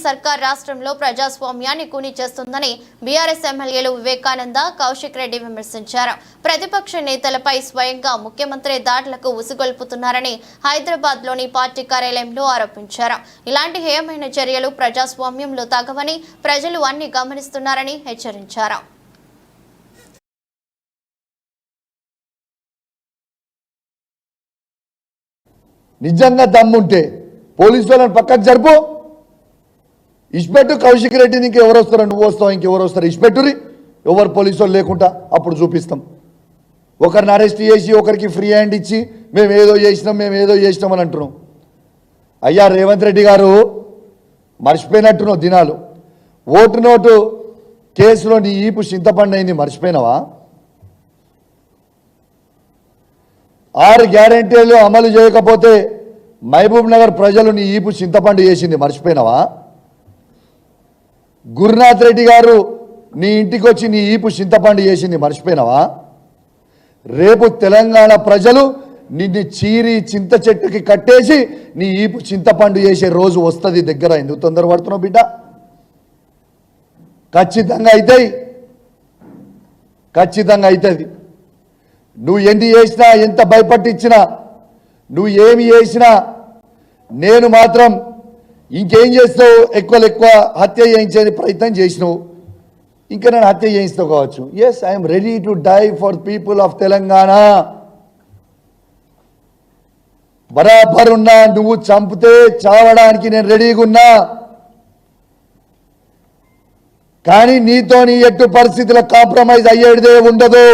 సర్కార్ రాష్ట్రంలో ప్రజాస్వామ్యాన్ని కూని చేస్తుందని బీఆర్ఎస్ ఎమ్మెల్యేలు వివేకానంద, కౌశిక్ రెడ్డి విమర్శించారు. ప్రతిపక్ష నేతలపై స్వయంగా ముఖ్యమంత్రి దాడులకు ఉసిగొల్పుతున్నారని హైదరాబాద్లోని పార్టీ కార్యాలయంలో ఆరోపించారు. ఇలాంటి హేయమైన చర్యలు ప్రజాస్వామ్యంలో తగవని ప్రజలు అన్ని గమనిస్తున్నారని హెచ్చరించారు. నిజంగా దమ్ముంటే పోలీసు వాళ్ళని పక్కకు జరుపు, ఇష్పెట్టు. కౌశిక్ రెడ్డిని ఇంకెవరు వస్తారు? నువ్వు వస్తావు, ఇంకెవరు వస్తారు? ఇష్పెట్టురి. ఎవరు పోలీసు వాళ్ళు లేకుండా అప్పుడు చూపిస్తాం. ఒకరిని అరెస్ట్ చేసి ఒకరికి ఫ్రీ హ్యాండ్ ఇచ్చి మేము ఏదో చేసినాం అని అంటున్నాం. అయ్యా రేవంత్ రెడ్డి గారు, మర్చిపోయినట్టున్నావు దినాలు. ఓటు నోటు కేసులో నీ ఈపు చింతపండు అయింది, మర్చిపోయినావా? 6 గ్యారెంటీలు అమలు చేయకపోతే మహబూబ్ నగర్ ప్రజలు నీ ఈపు చింతపండు చేసింది, మర్చిపోయినావా? గురునాథ్ రెడ్డి గారు నీ ఇంటికి వచ్చి నీ ఈపు చింతపండు చేసింది, మర్చిపోయినావా? రేపు తెలంగాణ ప్రజలు నిన్ను చీరి చింత చెట్టుకి కట్టేసి నీ ఈపు చింతపండు చేసే రోజు వస్తుంది దగ్గర. ఎందుకు తొందరపడుతున్నావు బిడ్డ? ఖచ్చితంగా అవుతాయి, ఖచ్చితంగా అవుతుంది. నువ్వు ఎన్ని చేసినా, ఎంత భయపట్టించినా, నువ్వు ఏమి చేసినా, నేను మాత్రం ఇంకేం చేస్తావు? ఎక్కువ హత్య చేయించే ప్రయత్నం చేసినావు, ఇంకా నేను హత్య చేయిస్తావు కావచ్చు. Yes, I'm ready to die for people of Telangana. బరాబర్ ఉన్నా. నువ్వు చంపితే చావడానికి నేను రెడీగా ఉన్నా. కానీ నీతో నీ ఎట్టు పరిస్థితుల కాంప్రమైజ్ అయ్యేదే ఉండదు.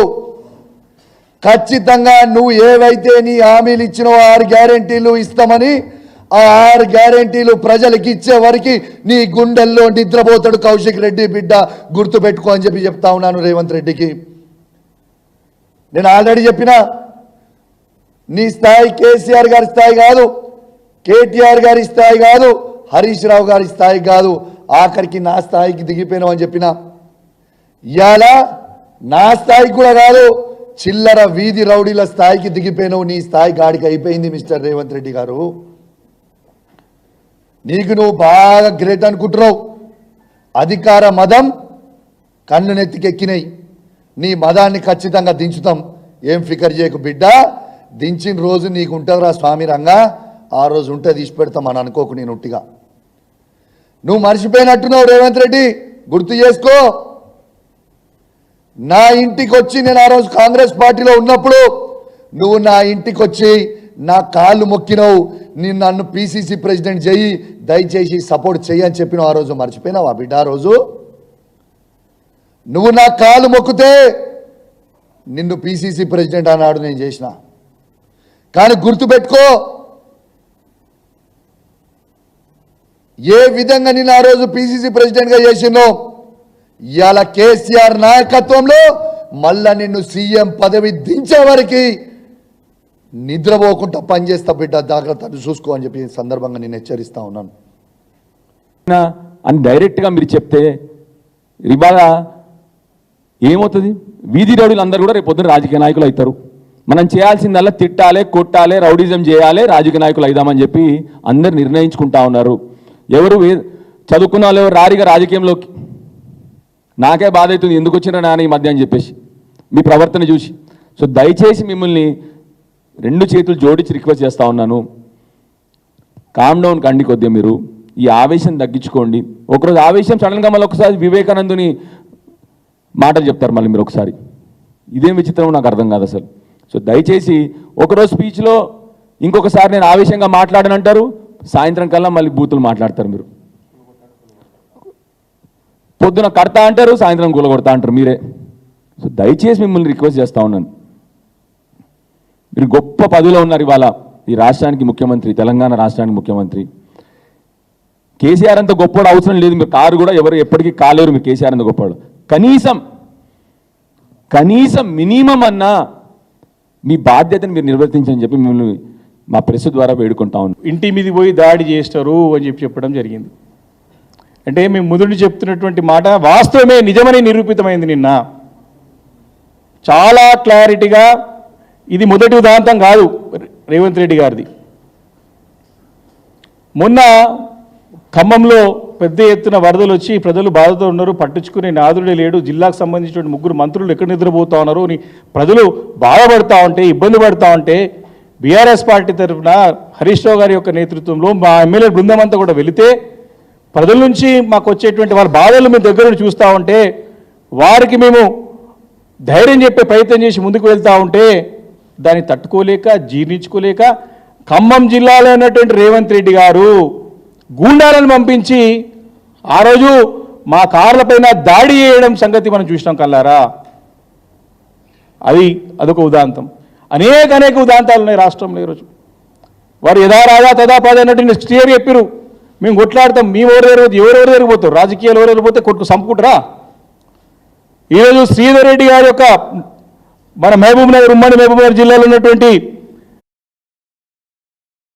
ఖచ్చితంగా నువ్వు ఏవైతే నీ హామీలు ఇచ్చినావో 6 గ్యారెంటీలు ఇస్తామని, ఆ 6 గ్యారెంటీలు ప్రజలకు ఇచ్చే వరకు నీ గుండెల్లో నిద్రపోతాడు కౌశిక్ రెడ్డి బిడ్డ. గుర్తుపెట్టుకో అని చెప్తా ఉన్నాను రేవంత్ రెడ్డికి. నేను ఆల్రెడీ చెప్పినా, నీ స్థాయి కేసీఆర్ గారి స్థాయి కాదు, కేటీఆర్ గారి స్థాయి కాదు, హరీష్ రావు గారి స్థాయి కాదు, ఆఖరికి నా స్థాయికి దిగిపోయినావు అని చెప్పినా. ఇవాళ నా స్థాయికి కూడా కాదు, చిల్లర వీధి రౌడీల స్థాయికి దిగిపోయినావు. నీ స్థాయి గాడికి అయిపోయింది మిస్టర్ రేవంత్ రెడ్డి గారు. నీకు నువ్వు బాగా గ్రేట్ అనుకుంటున్నావు. అధికార మదం కన్ను నెత్తికెక్కినాయి. నీ మదాన్ని ఖచ్చితంగా దించుతాం, ఏం ఫికర్ చేయకు బిడ్డ. దించిన రోజు నీకు ఉంటుందిరా స్వామి రంగా, ఆ రోజు ఉంటుంది, తీసి పెడతాం అని అనుకోకు. నేను ఉట్టిగా నువ్వు మర్చిపోయినట్టున్నావు రేవంత్ రెడ్డి, గుర్తు చేసుకో. నా ఇంటికి వచ్చి, నేను ఆ రోజు కాంగ్రెస్ పార్టీలో ఉన్నప్పుడు నువ్వు నా ఇంటికి వచ్చి నా కాళ్ళు మొక్కినావు. నేను నన్ను పిసిసి ప్రెసిడెంట్ చెయ్యి, దయచేసి సపోర్ట్ చెయ్యి అని చెప్పినావు. ఆ రోజు మర్చిపోయినావా బిడ్డ? ఆ రోజు నువ్వు నా కాళ్ళు మొక్కితే నిన్ను పిసిసి ప్రెసిడెంట్ అన్నాడు, నేను చేసిన. కానీ గుర్తుపెట్టుకో, ఏ విధంగా నేను ఆ రోజు పిసిసి ప్రెసిడెంట్గా చేసినో, ఇవాళ కేసీఆర్ నాయకత్వంలో మళ్ళా నిన్ను సీఎం పదవి దించే వరకు నిద్రపోకుండా పనిచేస్తా బిడ్డ, జాగ్రత్త చూసుకో అని చెప్పి సందర్భంగా నేను హెచ్చరిస్తా ఉన్నాను అని డైరెక్ట్గా మీరు చెప్తే ఇవాళ ఏమవుతుంది? వీధి రౌడీలు అందరూ కూడా రేపు పొద్దున రాజకీయ నాయకులు అవుతారు. మనం చేయాల్సిందల్లా తిట్టాలి, కొట్టాలి, రౌడీజం చేయాలి, రాజకీయ నాయకులు అవుదామని చెప్పి అందరు నిర్ణయించుకుంటా ఉన్నారు. ఎవరు చదువుకున్న వాళ్ళు ఎవరు రారిగా రాజకీయంలోకి. నాకే బాధ అవుతుంది, ఎందుకు వచ్చినా నాన్న ఈ మధ్య అని చెప్పేసి మీ ప్రవర్తన చూసి. సో దయచేసి మిమ్మల్ని 2 చేతులు జోడించి రిక్వెస్ట్ చేస్తూ ఉన్నాను, కామ్ డౌన్ కండి కొద్దిగా. మీరు ఈ ఆవేశం తగ్గించుకోండి. ఒకరోజు ఆవేశం సడన్గా మళ్ళీ ఒకసారి వివేకానందుని మాటలు చెప్తారు మళ్ళీ మీరు ఒకసారి. ఇదేం విచిత్రం నాకు అర్థం కాదు అసలు. సో దయచేసి ఒకరోజు స్పీచ్లో ఇంకొకసారి నేను ఆవేశంగా మాట్లాడనంటారు, సాయంత్రం కల్లా మళ్ళీ బూతులు మాట్లాడతారు. మీరు పొద్దున కడతా అంటారు, సాయంత్రం కూలగొడతా అంటారు మీరే. సో దయచేసి మిమ్మల్ని రిక్వెస్ట్ చేస్తూ ఉన్నాను, మీరు గొప్ప పదవిలో ఉన్నారు ఇవాళ ఈ రాష్ట్రానికి ముఖ్యమంత్రి, తెలంగాణ రాష్ట్రానికి ముఖ్యమంత్రి. కేసీఆర్ అంత గొప్పవాడు అవసరం లేదు, మీరు కారు కూడా ఎవరు ఎప్పటికీ కాలేరు మీరు కేసీఆర్ అంత గొప్పవాడు. కనీసం మినిమం అన్నా మీ బాధ్యతను మీరు నిర్వర్తించని చెప్పి మిమ్మల్ని మా ప్రెస్ ద్వారా వేడుకుంటా ఉన్నాం. ఇంటి మీద పోయి దాడి చేస్తారు అని చెప్పడం జరిగింది. అంటే మేము మొదటి చెప్తున్నటువంటి మాట వాస్తవమే, నిజమని నిరూపితమైంది. నిన్న చాలా క్లారిటీగా ఇది మొదటి ఉదాంతం కాదు రేవంత్ రెడ్డి గారిది. మొన్న ఖమ్మంలో పెద్ద ఎత్తున వరదలు వచ్చి ప్రజలు బాధతో ఉన్నారు, పట్టించుకునే నాదుడే లేడు, జిల్లాకు సంబంధించిన ముగ్గురు మంత్రులు ఎక్కడ నిద్రపోతా ఉన్నారు అని ప్రజలు బాధపడతా ఉంటే, ఇబ్బంది పడతా ఉంటే బీఆర్ఎస్ పార్టీ తరఫున హరీష్ రావు గారి యొక్క నేతృత్వంలో మా ఎమ్మెల్యే బృందం అంతా కూడా వెళితే ప్రజల నుంచి మాకు వచ్చేటువంటి వాళ్ళ బాధలు మేము దగ్గర నుండి చూస్తూ ఉంటే వారికి మేము ధైర్యం చెప్పే ప్రయత్నం చేసి ముందుకు వెళ్తూ ఉంటే దాన్ని తట్టుకోలేక జీర్ణించుకోలేక ఖమ్మం జిల్లాలో ఉన్నటువంటి రేవంత్ రెడ్డి గారు గూండాలను పంపించి ఆ రోజు మా కార్లపైన దాడి చేయడం సంగతి మనం చూసినాం కల్లారా. అదొక ఉదాంతం. అనేక ఉదాంతాలు ఉన్నాయి రాష్ట్రంలో ఈరోజు. వారు యథా రాజా తదా పద అన్నట్టు క్లియర్ చెప్పారు, మేము కొట్లాడతాం, మేము ఎవరెవరు జరిగిపోతారు, రాజకీయాలు ఎవరెవరు పోతే కొట్టుకు చంపుకుంటారా. ఈరోజు శ్రీధర్ రెడ్డి గారి యొక్క మన మహబూబ్ నగర్ ఉమ్మడి మహబూబ్ నగర్ జిల్లాలో ఉన్నటువంటి